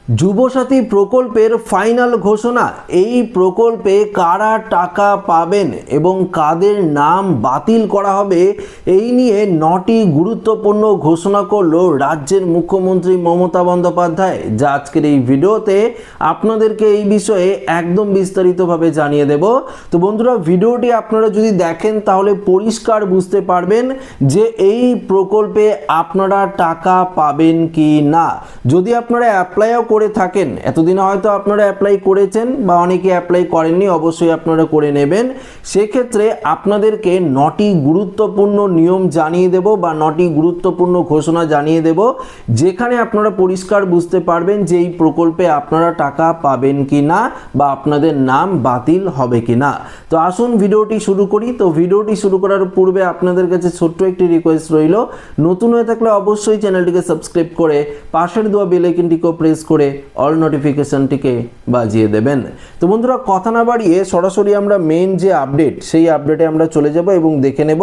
যুবসাথী প্রকল্পের ফাইনাল ঘোষণা। এই প্রকল্পে কারা টাকা পাবেন এবং কাদের নাম বাতিল করা হবে, এই নিয়ে 9টি গুরুত্বপূর্ণ ঘোষণা করলো রাজ্যের মুখ্যমন্ত্রী মমতা বন্দ্যোপাধ্যায়, যা আজকের এই ভিডিওতে আপনাদেরকে এই বিষয়ে একদম বিস্তারিতভাবে জানিয়ে দেব। তো বন্ধুরা, ভিডিওটি আপনারা যদি দেখেন তাহলে পরিষ্কার বুঝতে পারবেন যে এই প্রকল্পে আপনারা টাকা পাবেন কি না। যদি আপনারা অ্যাপ্লাইও করে থাকেন, এতদিনে হয়তো আপনারা অ্যাপ্লাই করেছেন বা অনেকে অ্যাপ্লাই করেননি, অবশ্যই আপনারা করে নেবেন। সেক্ষেত্রে আপনাদেরকে 9টি গুরুত্বপূর্ণ নিয়ম জানিয়ে দেব বা 9টি গুরুত্বপূর্ণ ঘোষণা জানিয়ে দেব, যেখানে আপনারা পরিষ্কার বুঝতে পারবেন যে এই প্রকল্পে আপনারা টাকা পাবেন কি না বা আপনাদের নাম বাতিল হবে কি না। তো আসুন ভিডিওটি শুরু করি। তো ভিডিওটি শুরু করার পূর্বে আপনাদের কাছে ছোট্ট একটি রিকোয়েস্ট রইল, নতুন হয়ে থাকলে অবশ্যই চ্যানেলটিকে সাবস্ক্রাইব করে পাশের দেওয়া বেল আইকনটিকেও প্রেস করে অল নোটিফিকেশনটিকে বাজিয়ে দেবেন। তো বন্ধুরা, কথা না বাড়িয়ে সরাসরি আমরা মেন যে আপডেট, সেই আপডেটে আমরা চলে যাব এবং দেখে নেব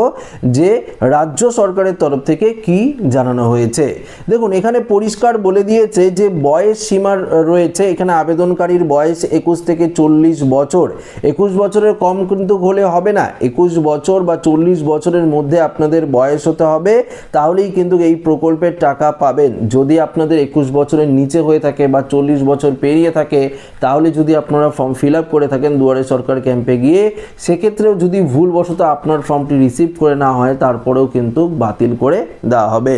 যে রাজ্য সরকারের তরফ থেকে কি জানানো হয়েছে। দেখুন, এখানে পরিষ্কার বলে দিয়েছে যে বয়স সীমা রয়েছে। এখানে আবেদনকারীর বয়স 21 থেকে 40 বছর। 21 বছরের কম কিন্তু হলে হবে না, 21 বছর বা 40 বছরের মধ্যে আপনাদের বয়স হতে হবে, তাহলেই কিন্তু এই প্রকল্পের টাকা পাবেন। যদি আপনাদের 21 বছরের নিচে হয়ে থাকে বা 40 বছর পেরিয়ে থাকে, তাহলে যদি আপনারা ফর্ম ফিল আপ করে থাকেন দুয়ারে সরকার ক্যাম্পে গিয়ে, সেক্ষেত্রেও যদি ভুলবশত আপনার ফর্মটি রিসিভ করে না হয়, তারপরেও কিন্তু বাতিল করে দেওয়া হবে।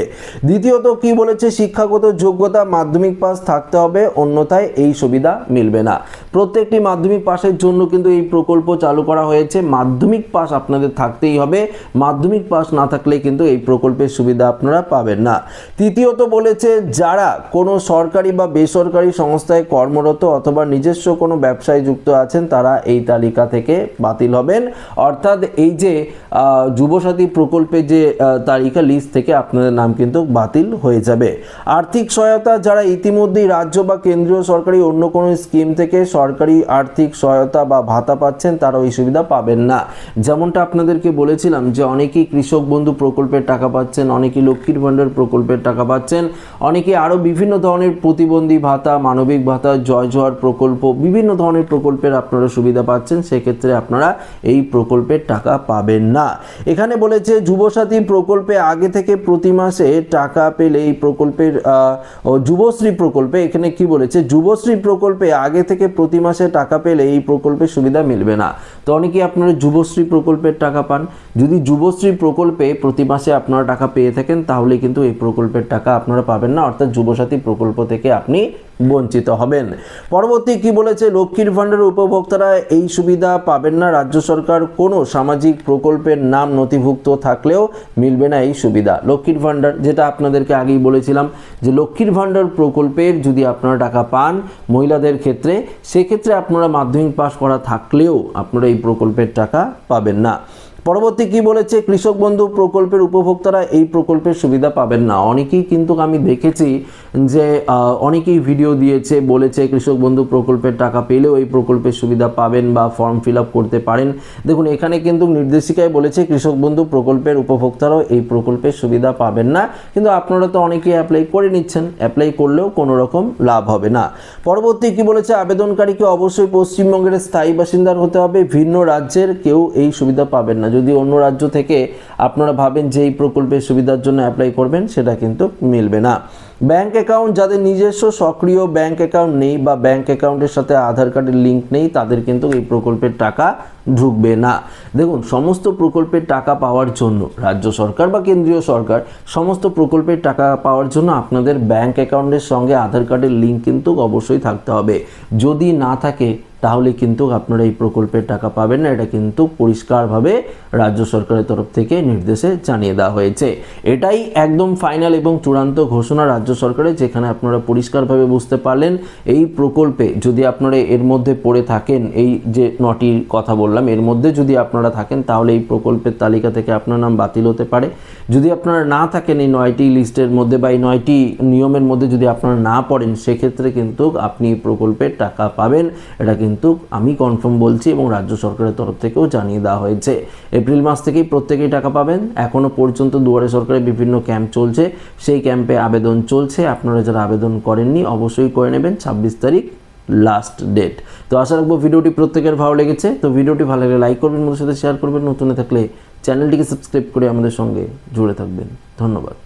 দ্বিতীয়ত কি বলেছে, শিক্ষাগত যোগ্যতা মাধ্যমিক পাস থাকতে হবে, অন্যথায় এই সুবিধা মিলবে না। প্রত্যেকটি মাধ্যমিক পাসের জন্য কিন্তু এই প্রকল্প চালু করা হয়েছে। মাধ্যমিক পাস আপনাদের থাকতেই হবে, মাধ্যমিক পাস না থাকলে কিন্তু এই প্রকল্পের সুবিধা আপনারা পাবেন না। তৃতীয়ত বলেছে, যারা কোনো সরকারি বা বেসরকারি সংস্থায় কর্মরত অথবা নিজস্ব কোনো ব্যবসায় যুক্ত আছেন, তারা এই তালিকা থেকে বাতিল হবেন। অর্থাৎ এই যে যুবসাথী প্রকল্পের যে তালিকা, লিস্ট থেকে আপনাদের নাম কিন্তু বাতিল হয়ে যাবে। আর্থিক সহায়তা, যারা ইতিমধ্যেই রাজ্য বা কেন্দ্রীয় সরকারি অন্য কোনো স্কিম থেকে সরকারি আর্থিক সহায়তা বা ভাতা পাচ্ছেন, তারা ওই সুবিধা পাবেন না। যেমনটা আপনাদেরকে বলেছিলাম যে অনেকেই কৃষক বন্ধু প্রকল্পের টাকা পাচ্ছেন, অনেকেই লক্ষ্মীর ভাণ্ডার প্রকল্পের টাকা পাচ্ছেন, অনেকে আরও বিভিন্ন ধরনের প্রতিবন্ধী ভাতা, মানবিক ভাতা, জয় জোহার প্রকল্প, বিভিন্ন ধরনের প্রকল্পের আপনারা সুবিধা পাচ্ছেন। সেক্ষেত্রে আপনারা এই প্রকল্পের টাকা পাবেন না। এখানে বলেছে, যুবসাথী প্রকল্পে আগে থেকে প্রতি মাসে টাকা পেলে এই প্রকল্পের যুবশ্রী প্রকল্পে, এখানে কি বলেছে, যুবশ্রী প্রকল্পে আগে থেকে প্রতি মাসে টাকা পেলে এই প্রকল্পের সুবিধা মিলবে না। তো অনেকেই আপনারা যুবশ্রী প্রকল্পের টাকা পান। যদি যুবশ্রী প্রকল্পে প্রতি মাসে আপনারা টাকা পেয়ে থাকেন, তাহলে কিন্তু এই প্রকল্পের টাকা আপনারা পাবেন না, অর্থাৎ যুবসাথী প্রকল্প থেকে আপনি বঞ্চিত হবেন। পরবর্তী কি বলেছে, লক্ষ্মীর ভাণ্ডারের উপভোক্তারা এই সুবিধা পাবেন না। রাজ্য সরকার কোনো সামাজিক প্রকল্পের নাম নথিভুক্ত থাকলেও মিলবে না এই সুবিধা। লক্ষ্মীর ভাণ্ডার, যেটা আপনাদেরকে আগেই বলেছিলাম যে লক্ষ্মীর ভাণ্ডার প্রকল্পের যদি আপনারা টাকা পান মহিলাদের ক্ষেত্রে, সেক্ষেত্রে আপনারা মাধ্যমিক পাস করা থাকলেও আপনারা এই প্রকল্পের টাকা পাবেন না। পরবর্তী কি বলেছে, কৃষক বন্ধু প্রকল্পের উপভোক্তারা এই প্রকল্পের সুবিধা পাবেন না। অনেকেই কিন্তু আমি দেখেছি যে অনেকেই ভিডিও দিয়েছে, বলেছে কৃষক বন্ধু প্রকল্পের টাকা পেলেও এই প্রকল্পের সুবিধা পাবেন বা ফর্ম ফিল আপ করতে পারেন। দেখুন, এখানে কিন্তু নির্দেশিকায় বলেছে কৃষক বন্ধু প্রকল্পের উপভোক্তারাও এই প্রকল্পের সুবিধা পাবেন না, কিন্তু আপনারা তো অনেকেই অ্যাপ্লাই করে নিচ্ছেন, অ্যাপ্লাই করলেও কোনো রকম লাভ হবে না। পরবর্তী কি বলেছে, আবেদনকারীকে অবশ্যই পশ্চিমবঙ্গের স্থায়ী বাসিন্দার হতে হবে, ভিন্ন রাজ্যের কেউ এই সুবিধা পাবেন না। যদি অন্য রাজ্য থেকে আপনারা ভাবেন যে এই প্রকল্পের সুবিধার জন্য অ্যাপ্লাই করবেন, সেটা কিন্তু মিলবে না। ব্যাংক অ্যাকাউন্ট, যাদের নিজস্ব সক্রিয় ব্যাংক অ্যাকাউন্ট নেই বা ব্যাংক অ্যাকাউন্টের সাথে আধার কার্ডের লিঙ্ক নেই, তাদের কিন্তু এই প্রকল্পের টাকা ঢুকবে না। দেখুন, সমস্ত প্রকল্পের টাকা পাওয়ার জন্য রাজ্য সরকার বা কেন্দ্রীয় সরকার সমস্ত প্রকল্পের টাকা পাওয়ার জন্য আপনাদের ব্যাংক অ্যাকাউন্টের সঙ্গে আধার কার্ডের লিঙ্ক কিন্তু অবশ্যই থাকতে হবে। যদি না থাকে তাহলে কিন্তু আপনারা এই প্রকল্পের টাকা পাবেন না। এটা কিন্তু পরিষ্কারভাবে রাজ্য সরকারের তরফ থেকে নির্দেশে জানিয়ে দেওয়া হয়েছে। এটাই একদম ফাইনাল এবং চূড়ান্ত ঘোষণা রাজ্য সরকারের, যেখানে আপনারা পরিষ্কারভাবে বুঝতে পারলেন এই প্রকল্পে যদি আপনারা এর মধ্যে পড়ে থাকেন, এই যে 9টির কথা বললাম এর মধ্যে যদি আপনারা থাকেন, তাহলে এই প্রকল্পের তালিকা থেকে আপনার নাম বাতিল হতে পারে। যদি আপনারা না থাকেন এই 9টি লিস্টের মধ্যে বা এই 9টি নিয়মের মধ্যে যদি আপনারা না পড়েন, সেক্ষেত্রে কিন্তু আপনি প্রকল্পের টাকা পাবেন। এটা কিন্তু কিন্তু আমি কনফার্ম বলছি এবং রাজ্য সরকারের তরফ থেকেও জানিয়ে দেওয়া হয়েছে। এপ্রিল মাস থেকেই প্রত্যেকেই টাকা পাবেন। এখনও পর্যন্ত দুয়ারে সরকারের বিভিন্ন ক্যাম্প চলছে, সেই ক্যাম্পে আবেদন চলছে। আপনারা যারা আবেদন করেননি অবশ্যই করে নেবেন, 26 তারিখ লাস্ট ডেট। তো আশা রাখবো ভিডিওটি প্রত্যেকের ভালো লেগেছে। তো ভিডিওটি ভালো লাগলে লাইক করবেন, বন্ধুদের সাথে শেয়ার করবেন, নতুন থাকলে চ্যানেলটিকে সাবস্ক্রাইব করে আমাদের সঙ্গে জুড়ে থাকবেন। ধন্যবাদ।